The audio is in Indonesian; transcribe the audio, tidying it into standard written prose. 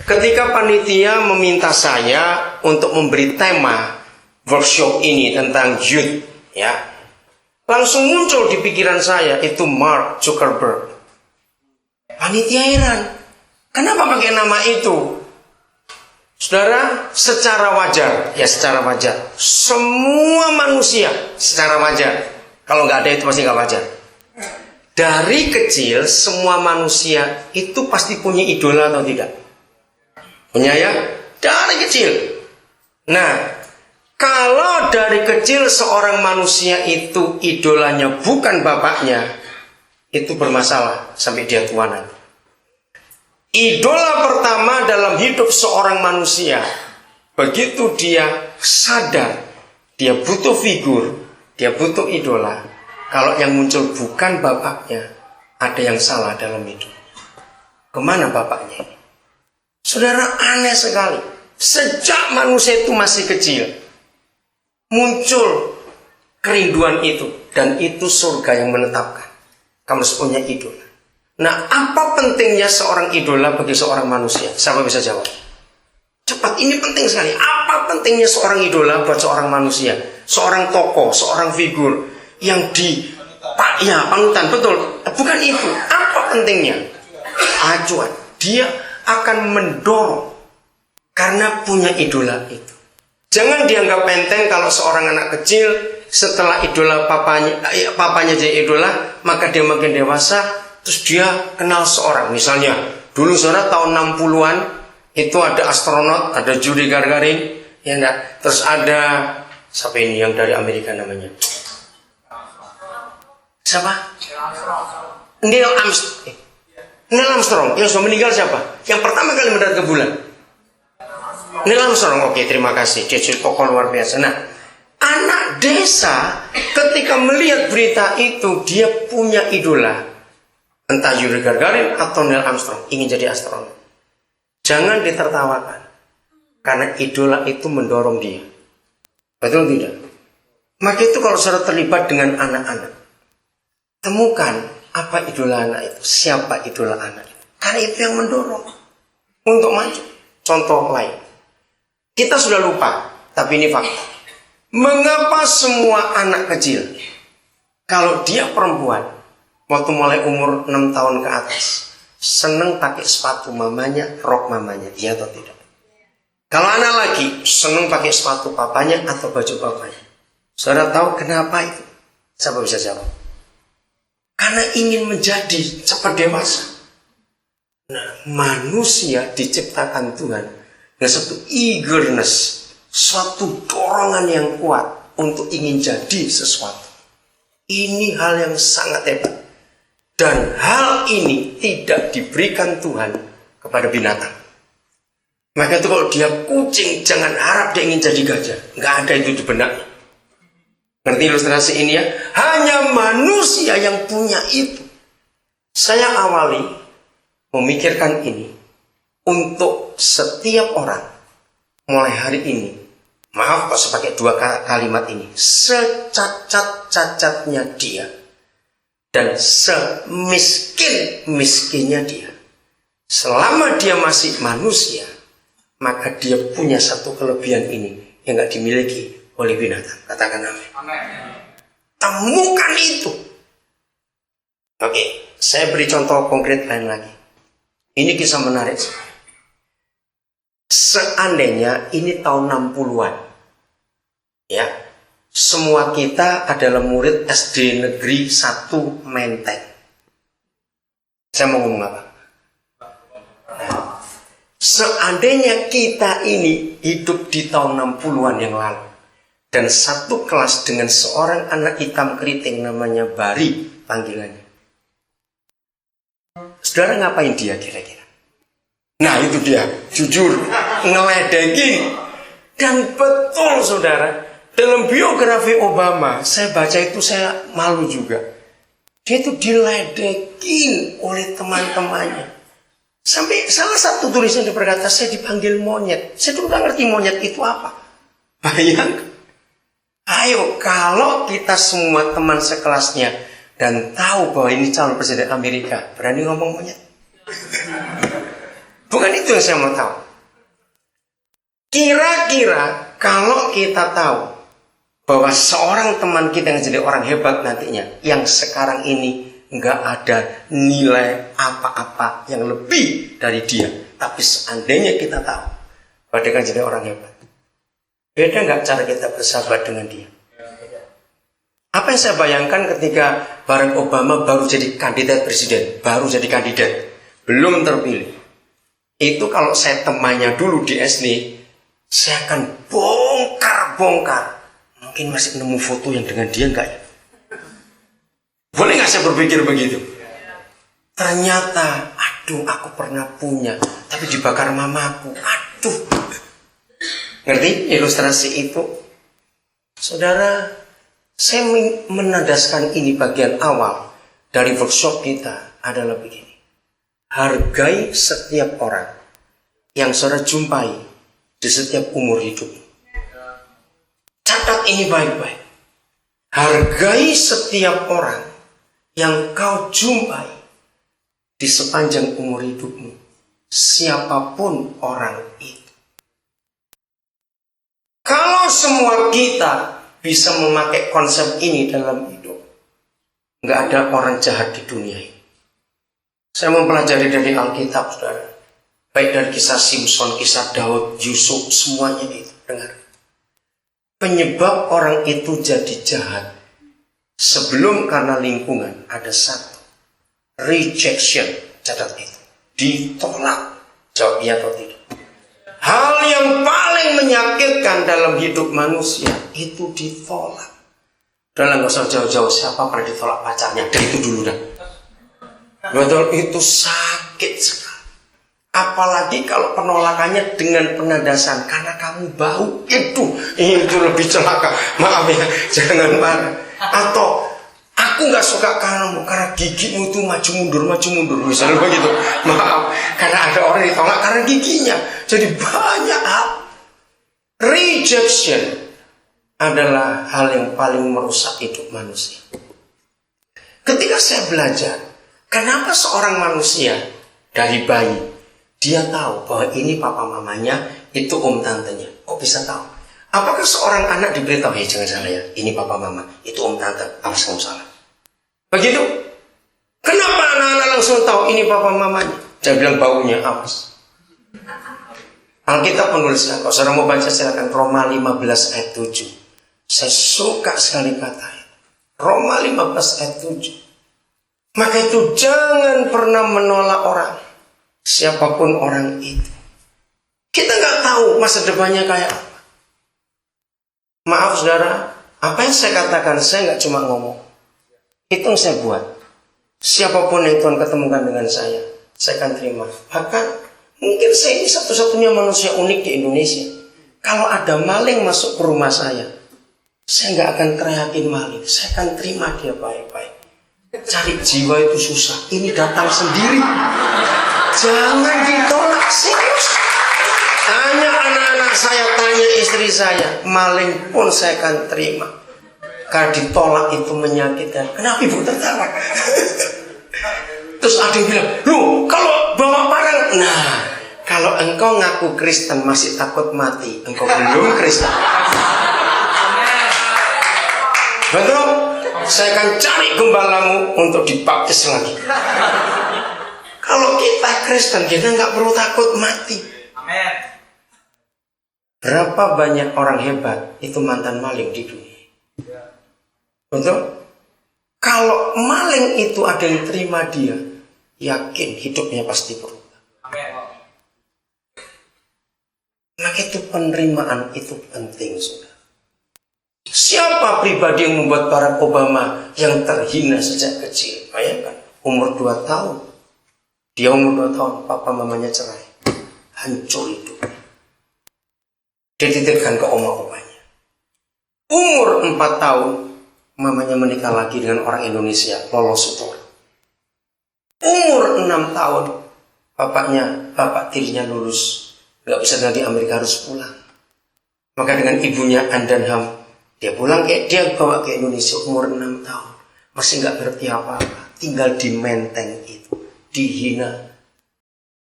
ketika panitia meminta saya untuk memberi tema workshop ini tentang youth, ya, langsung muncul di pikiran saya itu Mark Zuckerberg. Panitia heran, kenapa pakai nama itu? Saudara, secara wajar, semua manusia secara wajar. Kalau nggak ada itu pasti nggak wajar. Dari kecil semua manusia itu pasti punya idola atau tidak? Punya ya? Dari kecil. Nah, kalau dari kecil seorang manusia itu idolanya bukan bapaknya, itu bermasalah sampai dia tua nanti. Idola pertama dalam hidup seorang manusia, begitu dia sadar, dia butuh figur, dia butuh idola. Kalau yang muncul bukan bapaknya, ada yang salah dalam hidup. Kemana bapaknya? Saudara, aneh sekali. Sejak manusia itu masih kecil, muncul kerinduan itu. Dan itu surga yang menetapkan. Kamu harus punya idola. Nah, apa pentingnya seorang idola bagi seorang manusia? Siapa bisa jawab? Cepat, ini penting sekali. Apa pentingnya seorang idola buat seorang manusia? Seorang tokoh, seorang figur yang panutan, betul. Bukan itu. Apa pentingnya? Acuan. Dia akan mendorong karena punya idola itu. Jangan dianggap enteng kalau seorang anak kecil setelah idola papanya jadi idola, maka dia makin dewasa. Terus dia kenal seorang, misalnya dulu saudara tahun 60-an itu ada astronot, ada Yuri Gagarin, ya enggak? Terus ada siapa ini yang dari Amerika namanya? Siapa? Neil Armstrong. Yang sudah meninggal siapa? Yang pertama kali mendarat ke bulan. Neil Armstrong. Oke, terima kasih. Dia tokoh luar biasa. Nah, anak desa ketika melihat berita itu dia punya idola. Entah Yuri Gagarin atau Neil Armstrong ingin jadi astronot. Jangan ditertawakan. Karena idola itu mendorong dia. Betul tidak? Maka itu kalau saudara terlibat dengan anak-anak, temukan apa idola anak itu. Siapa idola anak itu. Karena itu yang mendorong untuk maju. Contoh lain. Kita sudah lupa, tapi ini fakta. Mengapa semua anak kecil, kalau dia perempuan, waktu mulai umur 6 tahun ke atas, seneng pakai sepatu mamanya, rok mamanya, iya atau tidak? Kalau anak lagi, seneng pakai sepatu papanya atau baju papanya. Saudara tahu kenapa itu? Siapa bisa jawab? Karena ingin menjadi cepat dewasa. Nah, manusia diciptakan Tuhan dengan satu eagerness, suatu dorongan yang kuat untuk ingin jadi sesuatu. Ini hal yang sangat hebat. Dan hal ini tidak diberikan Tuhan kepada binatang. Maka itu kalau dia kucing, jangan harap dia ingin jadi gajah. Nggak ada itu di benaknya. Ngerti ilustrasi ini ya? Hanya manusia yang punya itu. Saya awali memikirkan ini untuk setiap orang mulai hari ini. Maaf kok saya pakai dua kalimat ini. Secacat-cacatnya dia. Dan semiskin-miskinnya dia. Selama dia masih manusia, maka dia punya satu kelebihan ini yang gak dimiliki oleh binatang. Katakan amin. Temukan itu. Oke, saya beri contoh konkret lain lagi. Ini kisah menarik. Seandainya ini tahun 60-an, ya, semua kita adalah murid SD Negeri 1 Menteng. Saya mau ngomong apa? Nah, seandainya kita ini hidup di tahun 60-an yang lalu, dan satu kelas dengan seorang anak hitam keriting namanya Bari panggilannya. Saudara ngapain dia kira-kira? Nah itu dia, jujur, ngeledekin. Dan betul saudara, dalam biografi Obama, saya baca itu saya malu juga. Dia itu diledekin oleh teman-temannya. Sampai salah satu tulisan dia berkata, saya dipanggil monyet. Saya dulu gak ngerti monyet itu apa. Bayangkan. Ayo, kalau kita semua teman sekelasnya dan tahu bahwa ini calon presiden Amerika, berani ngomong monyet? Bukan bukan itu yang saya mau tahu. Kira-kira kalau kita tahu bahwa seorang teman kita yang jadi orang hebat nantinya, yang sekarang ini nggak ada nilai apa-apa yang lebih dari dia, tapi seandainya kita tahu bahwa dia kan jadi orang hebat, beda nggak cara kita bersahabat dengan dia? Apa yang saya bayangkan ketika Barack Obama baru jadi kandidat presiden, belum terpilih. Itu kalau saya temannya dulu di SD, saya akan bongkar. Mungkin masih nemu foto yang dengan dia enggak ya? Boleh nggak saya berpikir begitu? Ternyata, aduh, aku pernah punya, tapi dibakar mamaku. Aduh. Ngerti ilustrasi itu? Saudara, saya menandaskan ini bagian awal dari workshop kita adalah begini. Hargai setiap orang yang saudara jumpai di setiap umur hidup. Catat ini baik-baik. Hargai setiap orang yang kau jumpai di sepanjang umur hidupmu, siapapun orang itu. Kalau semua kita bisa memakai konsep ini dalam hidup, nggak ada orang jahat di dunia ini. Saya mempelajari dari Alkitab, saudara. Baik dari kisah Simpson, kisah Daud, Yusuf, semuanya itu. Dengar. Penyebab orang itu jadi jahat sebelum karena lingkungan ada satu. Rejection, catat itu. Ditolak. Jawab iya atau tidak. Hal yang paling menyakitkan dalam hidup manusia itu ditolak. Udah nggak usah jauh-jauh, siapa pernah ditolak pacarnya? Dan itu dulu dah. Betul, itu sakit sekali. Apalagi kalau penolakannya dengan penadasan karena kamu bau, itu lebih celaka. Maaf ya, jangan marah. Atau aku nggak suka kamu karena gigimu itu maju mundur, misalnya begitu. Maaf, karena ada orang ditolak karena giginya. Jadi banyak hal. Rejection adalah hal yang paling merusak hidup manusia. Ketika saya belajar, kenapa seorang manusia dari bayi, dia tahu bahwa ini papa mamanya, itu om tantenya. Kok bisa tahu? Apakah seorang anak diberitahu, jangan salah ya, ini papa mama, itu om tante, awas kamu salah. Begitu? Kenapa anak-anak langsung tahu ini papa mamanya? Saya bilang baunya, awas. Alkitab menuliskan, kalau saudara mau baca silakan Roma 15 ayat 7. Saya suka sekali kata itu. Roma 15 ayat 7. Maka itu jangan pernah menolak orang, siapapun orang itu. Kita nggak tahu masa depannya kayak apa. Maaf saudara, apa yang saya katakan saya nggak cuma ngomong. Itu yang saya buat. Siapapun yang Tuhan ketemukan dengan saya akan terima. Bahkan mungkin saya ini satu-satunya manusia unik di Indonesia. Kalau ada maling masuk ke rumah saya nggak akan teriakin maling. Saya akan terima dia baik-baik. Cari jiwa itu susah. Ini datang sendiri. Jangan ditolak, serius. Tanya anak-anak saya, tanya istri saya, maling pun saya akan terima. Karena ditolak itu menyakitkan. Kenapa ibu tertawa? Terus ada yang bilang, loh kalau bawa parang. Nah, kalau engkau ngaku Kristen masih takut mati, engkau belum Kristen. Betul? Saya akan cari gembalamu untuk dibaptis lagi. Kalau kita Kristen, kita nggak perlu takut mati. Amin. Berapa banyak orang hebat itu mantan maling di dunia? Betul? Kalau maling itu ada yang terima dia, yakin hidupnya pasti berubah. Amin. Maka itu penerimaan itu penting, saudara. Siapa pribadi yang membuat Barack Obama yang terhina sejak kecil? Bayangkan, umur 2 tahun. Dia umur 2 tahun, papa mamanya cerai. Hancur hidup. Dia dititipkan ke oma-opanya. Umur 4 tahun, mamanya menikah lagi dengan orang Indonesia, lolos UTOR. Umur 6 tahun, bapak tirinya lulus. Gak bisa tinggal di Amerika, harus pulang. Maka dengan ibunya Andanham, dia pulang, dia bawa ke Indonesia umur 6 tahun. Masih gak ngerti apa-apa. Tinggal di menteng itu. Dihina,